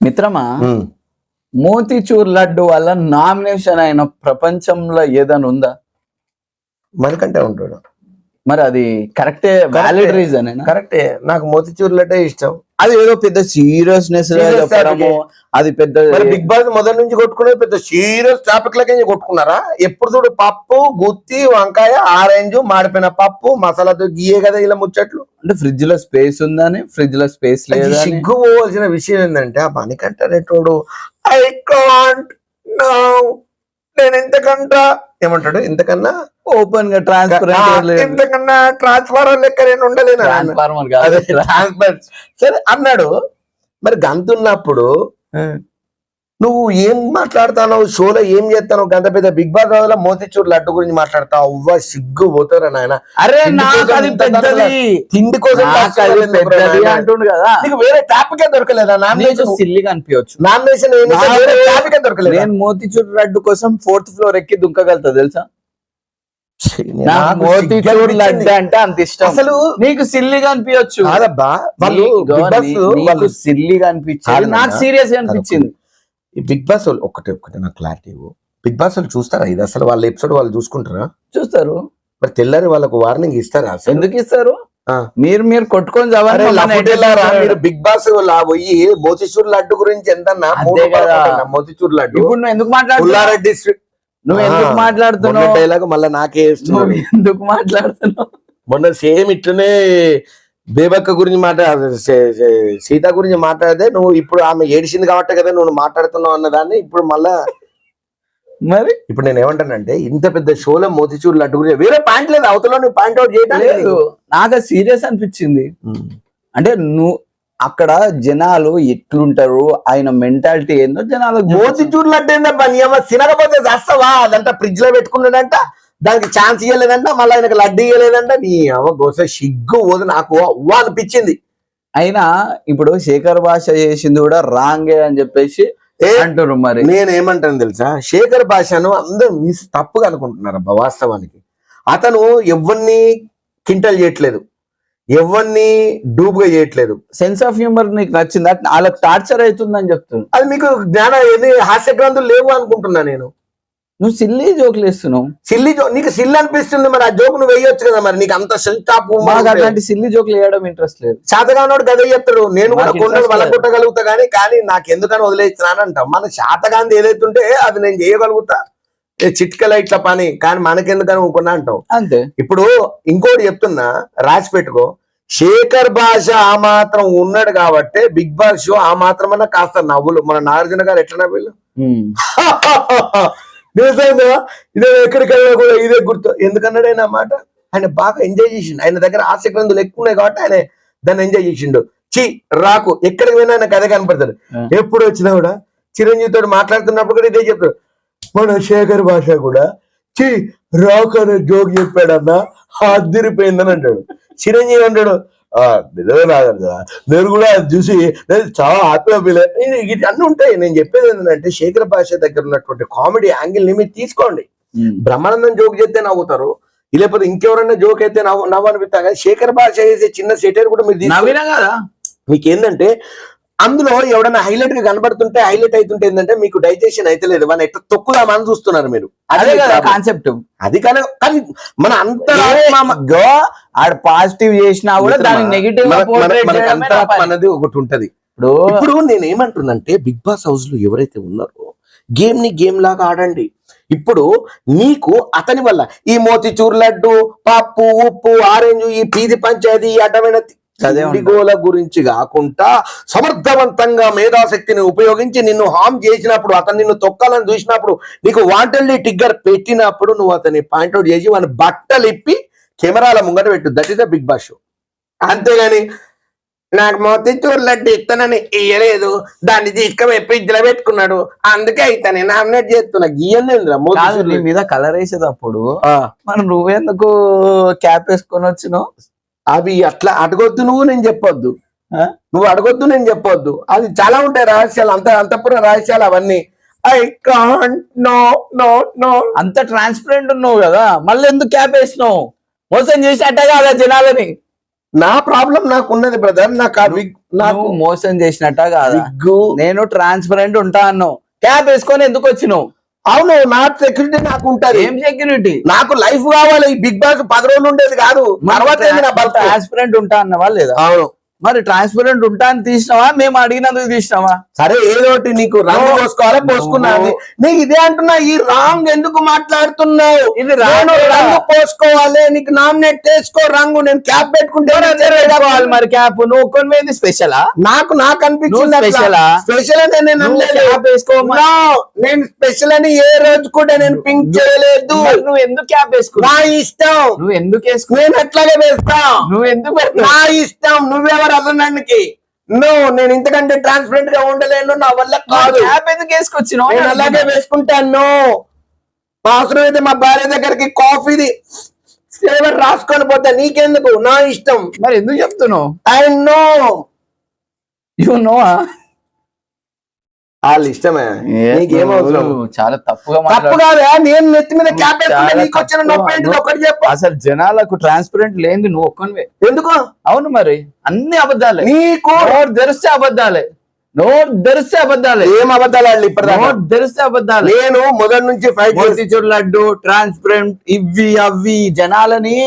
మిత్రమా, మోతీచూర్ లడ్డు వల్ల నామినేషన్ అయిన ప్రపంచంలో ఏదైనా ఉందా? మనకంటే ఉంటాడు. మరి అది కరెక్టే, వ్యాలిడ్ రీజన్. కరెక్టే, నాకు మోతీచూర్ లడ్డే ఇష్టం. అది ఏదో పెద్ద సీరియస్నెస్ అది పెద్ద బిగ్ బాస్ మొదటి నుంచి కొట్టుకునేది పెద్ద సీరియస్ టాపిక్ లకి కొట్టుకున్నారా? ఎప్పుడు చూడు పప్పు, గుత్తి, వంకాయ, ఆరెంజ్, మాడిపోయిన పప్పు, మసాలాతో గీయే కదా ఇలా ముచ్చట్లు. అంటే ఫ్రిడ్జ్ లో స్పేస్ ఉందని, ఫ్రిడ్జ్ లో స్పేస్ లేదు. సిగ్గు పోవాల్సిన విషయం ఏంటంటే ఆ పనికంటారేటోడు ఐ కాంట్ నో, నేను ఎంతకంట ఏమంటాడు, ఇంతకన్నా ఓపెన్ గా ట్రాన్స్పరెంట్, ఇంతకన్నా ట్రాన్స్ఫార్మర్ లెక్క నేను ఉండలేను. ట్రాన్స్ఫర్ సరే అన్నాడు. మరి గంతున్నప్పుడు నువ్వు ఏం మాట్లాడతావు? షోలో ఏం చేస్తావు? గంత పెద్ద బిగ్ బాస్ లో మోతీచూర్ లడ్డు గురించి మాట్లాడతావు? అవ్వ సిగ్గు పోతారా నాయన. అరే తిండి కోసం అంటుండు కదా, నీకు వేరే టాపిక్ దొరకలేదా? నామినేషన్ సిల్లిగా అనిపించచ్చు. నామినేషన్ టాపిక్ దొరకలేదు. నేను మోతీచూర్ లడ్డు కోసం 4th ఫ్లోర్ ఎక్కి దుంకగలుగుతా తెలుసా? మోతీచూర్ లడ్డు అంటే అంత ఇష్టం. అసలు నీకు సిల్లిగా అనిపించచ్చు కాదబ్బా, వాళ్ళు సిల్లిగా అనిపించింది, నాకు సీరియస్ అనిపించింది. ఈ బిగ్ బాస్ వాళ్ళు ఒకటే నాకు క్లారిటీ. బిగ్ బాస్ వాళ్ళు చూస్తారా ఇది? అసలు వాళ్ళ ఎపిసోడ్ వాళ్ళు చూసుకుంటారా? చూస్తారు. మరి తెల్లారి వాళ్ళకు వార్నింగ్ ఇస్తారా? ఎందుకు ఇస్తారు? మీరు కొట్టుకొని మీరు బిగ్ బాస్ పోయి మోతీచూర్ లడ్డు గురించి ఎంత మోతీచూర్ లడ్డు ఇప్పుడు నువ్వు ఎందుకు మాట్లాడుతున్నావు? నువ్వు ఎందుకు మాట్లాడుతున్నావు? డైలాగ్ మళ్ళీ నాకే నువ్వు ఎందుకు మాట్లాడుతున్నావు? మొన్న సేమ్ ఇట్లనే బేబక్క గురించి సీత గురించి మాట్లాడితే నువ్వు ఇప్పుడు ఆమె ఏడిసింది కాబట్టి కదా నువ్వు మాట్లాడుతున్నావు అన్నదాన్ని ఇప్పుడు మళ్ళా. మరి ఇప్పుడు నేను ఏమంటానంటే ఇంత పెద్ద షోలో మోతీచూర్ లడ్డు గురించి వేరే పాయింట్ లేదు, అవతల నువ్వు పాయింట్ అవుట్ చేయడం లేదు. నాకు సీరియస్ అనిపించింది. అంటే నువ్వు అక్కడ జనాలు ఎట్లుంటారు, ఆయన మెంటాలిటీ ఏందో జనాలు. మోతీచూర్ లడ్డు ఏందబ్బా తినకపోతే చేస్తావా? అదంతా ఫ్రిడ్జ్ లో పెట్టుకున్నాడంట, దానికి ఛాన్స్ ఇవ్వలేదంట, మళ్ళీ ఆయనకు లడ్డు ఇవ్వలేదంట. నీ అవ్వ గోస సిగ్గు పోదు నాకు అవ్వ అనిపించింది. అయినా ఇప్పుడు శేఖర్ భాష చేసింది కూడా రాంగే అని చెప్పేసి అంటారు. మరి నేను ఏమంటాను తెలుసా, శేఖర్ భాషను అందరూ తప్పుగా అనుకుంటున్నారు అబ్బా. వాస్తవానికి అతను ఎవరిని కింటల్ చేయట్లేదు, ఎవరిని డూబ్గా చేయట్లేదు. సెన్స్ ఆఫ్ హ్యూమర్ నీకు నచ్చింది, వాళ్ళకి టార్చర్ అవుతుందని చెప్తున్నాను. అది మీకు జ్ఞానం ఏది హాస్య గ్రంథులు లేవు అనుకుంటున్నా నేను. నువ్వు సిల్లీ జోకులు వేస్తున్నావు. సిల్లీ జోక్ నీకు సిల్లి అనిపిస్తుంది, మరి ఆ జోక్ నువ్వు వేయొచ్చు కదా. మరి నీకు అంత అట్లాంటి సిల్లీ జోకులు వేయడం ఇంట్రెస్ట్ లేదు. శాతగానోడు గదే చెప్తాడు, నేను కూడా కొండలు వలగొట్టగలుగుతా కానీ నాకు ఎందుకని వదిలేస్తున్నానంట. మన శాతగాంది ఏదైతుంటే అది నేను చేయగలుగుతా, చిట్కల ఇట్లా పని, కానీ మనకెందుకని ఊకున్నా అంటావు అంతే. ఇప్పుడు ఇంకోటి చెప్తున్నా, రాసి పెట్టుకో. శేఖర్ భాష ఆ మాత్రం ఉన్నాడు కాబట్టి బిగ్ బాస్ షో ఆ మాత్రమన్నా కాస్త నవ్వులు. మన నాగార్జున గారు ఎట్లా నవ్వులు ఇదే ఎక్కడికి వెళ్ళినా కూడా ఇదే గుర్తు. ఎందుకన్నాడు ఆయన మాట? ఆయన బాగా ఎంజాయ్ చేసిండు, ఆయన దగ్గర ఆసక్తి గ్రంథులు ఎక్కువ ఉన్నాయి కాబట్టి ఆయన దాన్ని ఎంజాయ్ చేసిండు. రాకు ఎక్కడికి పోయినా ఆయనకు అదే కనపడతాడు. ఎప్పుడు వచ్చినా కూడా చిరంజీవితో మాట్లాడుతున్నప్పుడు కూడా ఇదే చెప్తాడు. మన శేఖర్ భాష కూడా రాకు అనే జోక్ చెప్పాడన్నా అదిరిపోయిందని అంటాడు. చిరంజీవి అంటాడు నిజమే నాగర్జున, నేను కూడా చూసి చాలా హ్యాపీగా ఫీల్ అయ్యి. అన్నీ ఉంటాయి. నేను చెప్పేది ఏంటంటే శేఖర్ భాష దగ్గర ఉన్నటువంటి కామెడీ యాంగిల్ ని మీరు తీసుకోండి. బ్రహ్మానందం జోక్ చేస్తే నవ్వుతారు, లేకపోతే ఇంకెవరైనా జోక్ అయితే నవ్వు అనిపిస్తా. కానీ శేఖర్ భాష చేసే చిన్న సెటర్ కూడా మీరు నవ్వినా కదా. మీకు ఏంటంటే అందులో ఎవడన్నా హైలైట్ గా కనబడుతుంటే హైలైట్ అవుతుంటే ఏంటంటే మీకు డైజెషన్ అయితే లేదు, మన ఎట్లా తొక్కుదామని చూస్తున్నారు మీరు. అదే కాన్సెప్ట్. అది కానీ మన అంతరాత్మ ఆడ పాజిటివ్ చేసినా కూడా దానికి నెగిటివ్ అనేది ఒకటి ఉంటది. ఇప్పుడు నేను ఏమంటున్నంటే బిగ్ బాస్ హౌస్ లో ఎవరైతే ఉన్నారో గేమ్ ని గేమ్ లాగా ఆడండి. ఇప్పుడు నీకు అతని వల్ల ఈ మోతీచూర్ లడ్డు, పప్పు, ఉప్పు, ఆరెంజ్, ఈ పీది పంచాయతీ, ఈ అడ్డమైన గోల గురించి కాకుండా సమర్థవంతంగా మేధాశక్తిని ఉపయోగించి నిన్ను హామ్ చేసినప్పుడు, అతను నిన్ను తొక్కాలని చూసినప్పుడు, నీకు వాంటెడ్లీ టిగ్గర్ పెట్టినప్పుడు నువ్వు అతన్ని పాయింట్అవుట్ చేసి వాని బట్టలు ఇప్పి కెమెరాల ముంగట పెట్టు. That is the Bigg Boss show. అంతేగాని నాకు మోతీచూర్ లడ్డు ఇస్తానని ఇయ్యలేదు, దాన్ని తీసుకుపోయి ఫ్రిడ్జ్ లో పెట్టుకున్నాడు అందుకే ఇతనే నామినేట్ చేస్తున్నా గీయలేదు. నీ మీద కలర్ వేసేటప్పుడు మనం నువ్వెందుకు క్యాప్ వేసుకొని వచ్చినావు? అవి అట్లా అడగొద్దు, నేను చెప్పొద్దు, నువ్వు అడగొద్దు, నేను చెప్పొద్దు. అది చాలా ఉంటాయి రహస్యాలు, అంతఃపుర రహస్యాలు అవన్నీ. I can't no no no. అంత ట్రాన్స్పరెంట్ ఉన్నావు కదా, మళ్ళీ ఎందుకు క్యాప్ వేసినావు? మోసం చేసినట్టే కదా జనాలని. నా ప్రాబ్లం నాకు ఉన్నది బ్రదర్. నాకు నాకు మోసం చేసినట్ట కాదా? విగ్గు నేను ట్రాన్స్పరెంట్ ఉంటా అన్నావు, క్యాప్ వేసుకొని ఎందుకు వచ్చినావు? అవును, నా సెక్యూరిటీ నాకు ఉంటది. ఏం సెక్యూరిటీ? నాకు లైఫ్ కావాలి. ఈ బిగ్ బాస్ 10 రోజులు ఉండేది కాదు. తర్వాత ట్రాన్స్పరెంట్ ఉంటా అన్నవా లేదా? అవును. మరి ట్రాన్స్పరెంట్ ఉంటా అని తీసినావా, మేము అడిగినందుకు తీసినావా? సరే ఏదోటి నీకు రంగు పోసుకోవాలా, పోసుకున్నాను. నీకు ఇదే అంటున్నా, ఈ రాంగ్ ఎందుకు మాట్లాడుతున్నావు? ఇది రంగు పోసుకోవాలి, నీకు నామినేట్ చేసుకో రంగు. నేను క్యాప్ పెట్టుకుంటే మరి క్యాప్ నువ్వు కొన్ని స్పెషలా? నాకు అనిపించింది స్పెషలా? స్పెషల్ అని నేను నేను స్పెషల్ అని ఏ రోజు కూడా నేను పింక్ చేయలేదు. నువ్వు ఎందుకు క్యాప్ వేసుకున్నావు? నా ఇష్టం. నువ్వు ఎందుకు వేసుకున్నావు? నేను అట్లాగే వేస్తా. నువ్వు ఎందుకు? నా ఇష్టం. నువ్వెవరు అసలు? నేను ఇంతకంటే ట్రాన్స్పరెంట్ గా ఉండలేను, నా వల్ల కాదు. క్యాప్ ఎందుకు వేసుకొచ్చినావు? నేను అలాగే వేసుకుంటాను. అవసరం అయితే మా భార్య దగ్గరికి కాఫీది ఫ్లేవర్ రాసుకొని పోతా, నీకెందుకు? నా ఇష్టం. మరి ఎందుకు చెప్తున్నావు? I know you know. వాళ్ళ ఇష్టమే, నీకేమవుతున్నావు? చాలా తప్పుగా తప్పు కాదా? నేను నెత్తి మీద క్యాప్ వేసుకుంటే నీకు వచ్చిన నొప్పి ఏంటిది ఒకటి చెప్పు. అసలు జనాలకు ట్రాన్స్పరెంట్ లేని నువ్వు ఒక్కనివే. ఎందుకు? అవును, మరి అన్ని అబద్ధాలే. నీకు నోరు తెరిస్తే అబద్ధాలే, నోరు తెరిస్తే అబద్ధాలే. ఏం అబద్ధాలు ఆడలు ఇప్పుడు? నోరు తెరిస్తే అబద్ధాలు. నేను మొదటి నుంచి మోతీచూర్ లడ్డు, ట్రాన్స్పరెంట్, ఇవి అవి జనాలని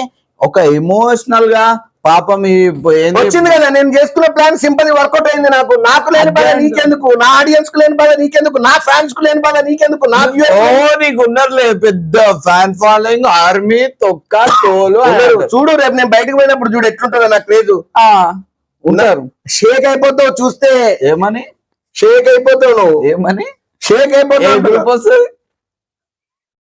ఒక ఎమోషనల్ గా పాపం వచ్చింది కదా. నేను చేసుకున్న ప్లాన్ సింపతి వర్కౌట్ అయింది. నాకు లేని బాధ నీకెందుకు? నా ఆడియన్స్ కు లేని బాధ నీకెందుకు? నా ఫ్యాన్స్ కు లేని బాధ నీకెందుకు? నీకు ఉన్నట్లే పెద్ద ఫ్యాన్ ఫాలోయింగ్, ఆర్మీ, తొక్క తోలు. చూడు, రేపు నేను బయటకు పోయినప్పుడు చూడు ఎట్లుంటుందో నా క్రేజ్. ఉన్నారు. షేక్ అయిపోతావు చూస్తే. ఏమని షేక్ అయిపోతావు నువ్వు? ఏమని షేక్ అయిపోతావు?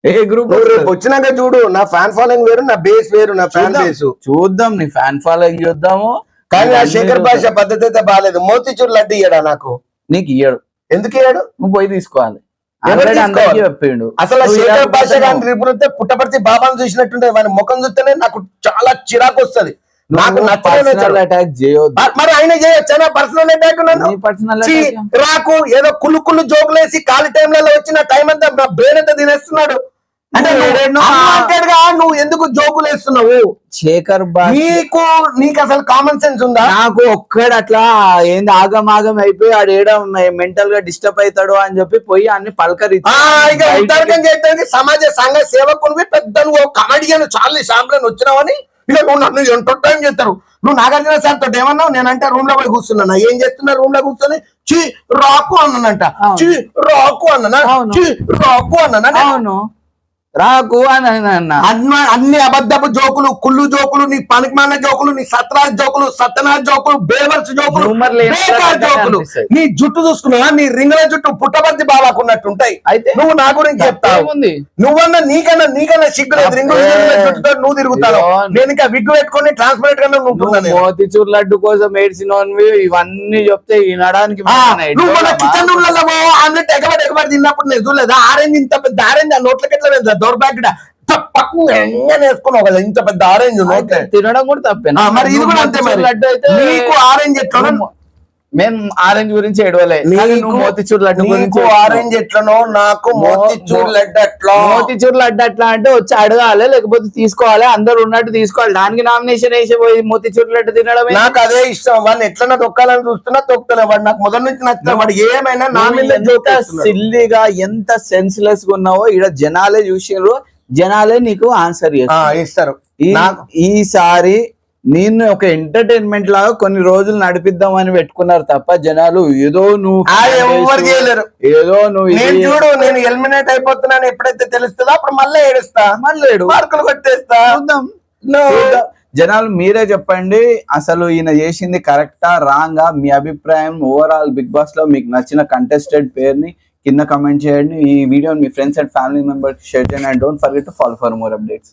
ఏ గ్రూప్? రేపు వచ్చినాక చూడు, నా ఫ్యాన్ ఫాలోయింగ్ వేరు, నా బేస్ వేరు, నా ఫ్యాన్ బేస్. చూద్దాం, నీ ఫ్యాన్ ఫాలోయింగ్ చూద్దాము. కానీ ఆ శేఖర్ భాష పద్ధతి అయితే బాగాలేదు. మోతీచూర్ లడ్డు ఇయ్యడా నాకు? నీకు ఇయ్యడు. ఎందుకు ఇయ్యాడు? నువ్వు పోయి తీసుకోవాలి. చెప్పిండు. అసలు శేఖర్ భాష కానీ రిపుతే పుట్టపర్తి బాబాను చూసినట్టుంటే వాని ముఖం చూస్తేనే నాకు చాలా చిరాకు వస్తుంది. నాకు అటాక్ చేయొద్దు. మరి ఆయన చేయొచ్చా పర్సనల్ అటాక్? పర్సనల్ రాకు ఏదో కుళ్ళు జోకులేసి ఖాళీ టైంలలో వచ్చిన టైం అంతా నా బ్రెయిన్ అంతా తినేస్తున్నాడు. అంటే నువ్వు ఎందుకు జోకులు వేస్తున్నావు? శేఖర్ భాష నీకు అసలు కామన్ సెన్స్ ఉందా? నాకు ఒక్కడు అట్లా ఏంది ఆగమాగం అయిపోయి ఆడు ఏడ మెంటల్ గా డిస్టర్బ్ అవుతాడు అని చెప్పి పోయి అన్ని చేయడానికి సమాజ సంఘ సేవకునివి పెద్ద నువ్వు కమెడియన్ చార్లీ చాప్లిన్ వచ్చినావని ఇక నువ్వు నన్ను ఎంటర్టైన్ చేస్తారు. నువ్వు నాగార్జున సార్ తోటి ఏమన్నావు? నేనంటే రూమ్ లో పోయి కూర్చున్నా. ఏం చేస్తున్నా రూమ్ లో కూర్చొని? చీ రాకు అన్నానంట. చీ రాకు అన్నా. చీ రాకు అన్నా. అవును, రాకు అని అన్ని అబద్ధపు జోకులు, కుళ్ళు జోకులు, నీ పనికిమాల జోకులు, నీ సత్రాజ్ జోకులు, సత్యనాథ్ జోకులు, బేవర్స్ జోకులు, జోకులు. నీ జుట్టు చూసుకున్నా, నీ రింగుల జుట్టు పుట్టపర్తి బాబాకున్నట్టుంటాయి. అయితే నువ్వు నా గురించి చెప్తావు. నువ్వన్నా నీకన్నా సిగ్గులేదు. రింగుల జుట్టుతో నువ్వు తిరుగుతావు. నేను ఇంకా విగ్గు పెట్టుకుని ట్రాన్స్పరెంట్ గా ఉంటున్నాను. మోతీచూర్ లడ్డు కోసం ఏడ్చినవి ఇవన్నీ చెప్తే వినడానికి. నువ్వు మన కిచెన్ రూమ్ లో ఆమ్లెట్ ఎగబడి తిన్నప్పుడు నేను చూడలేదు. ఆరెంజ్ ఇంత పెద్ద ఆరెంజ్ ఆ నోట్లకి ఎట్లా వెళ్తా? దౌర్భాగ్యుడ వేసుకున్నావు కదా ఇంత పెద్ద ఆరెంజ్. తినడం కూడా తప్పేనా? మరి ఇది కూడా అంతే. మరి నీకు ఆరెంజ్ ఎట్లా? మేము ఆరెంజ్ గురించి ఏడవలే. మోతీచూర్ లడ్డు గురించి ఆరెంజ్ ఎట్లనో నాకు మోతీచూర్ లడ్డు అట్లా. మోతీచూర్ లడ్డు అట్లా అంటే వచ్చి అడగాలి, లేకపోతే తీసుకోవాలి. అందరు ఉన్నట్టు తీసుకోవాలి. దానికి నామినేషన్ వేసి పోయి మోతీచూర్ లడ్డు తినడం నాకు అదే ఇష్టం. వాళ్ళు ఎట్లన్నా తొక్కాలని చూస్తున్నా తొక్కుతున్నా. వాడు నాకు మొదటి నుంచి నచ్చుతా. వాడు ఏమైనా నా మీద ఎంత సిల్లీగా, ఎంత సెన్స్లెస్ గా ఉన్నావో ఇక్కడ జనాలే చూసిర్రు. జనాలే నీకు ఆన్సర్ ఇస్తారు. ఈసారి నేను ఒక ఎంటర్టైన్మెంట్ లాగా కొన్ని రోజులు నడిపిద్దామని పెట్టుకున్నారు తప్ప జనాలు ఏదో నువ్వు చూడు నేను ఎలిమినేట్ అయిపోతున్నాను ఎప్పుడైతే తెలుస్తుందో అప్పుడు మళ్ళీ ఏడుస్తా, మళ్ళీ మార్కులు కొట్టేస్తా. జనాలు మీరే చెప్పండి, అసలు ఈయన చేసింది కరెక్టా రాంగా? మీ అభిప్రాయం ఓవరాల్ బిగ్ బాస్ లో మీకు నచ్చిన కంటెస్టెడ్ పేరుని కింద కమెంట్ చేయండి. ఈ వీడియోని మీ friends and family members share చేయండి. And don't forget to follow for more updates.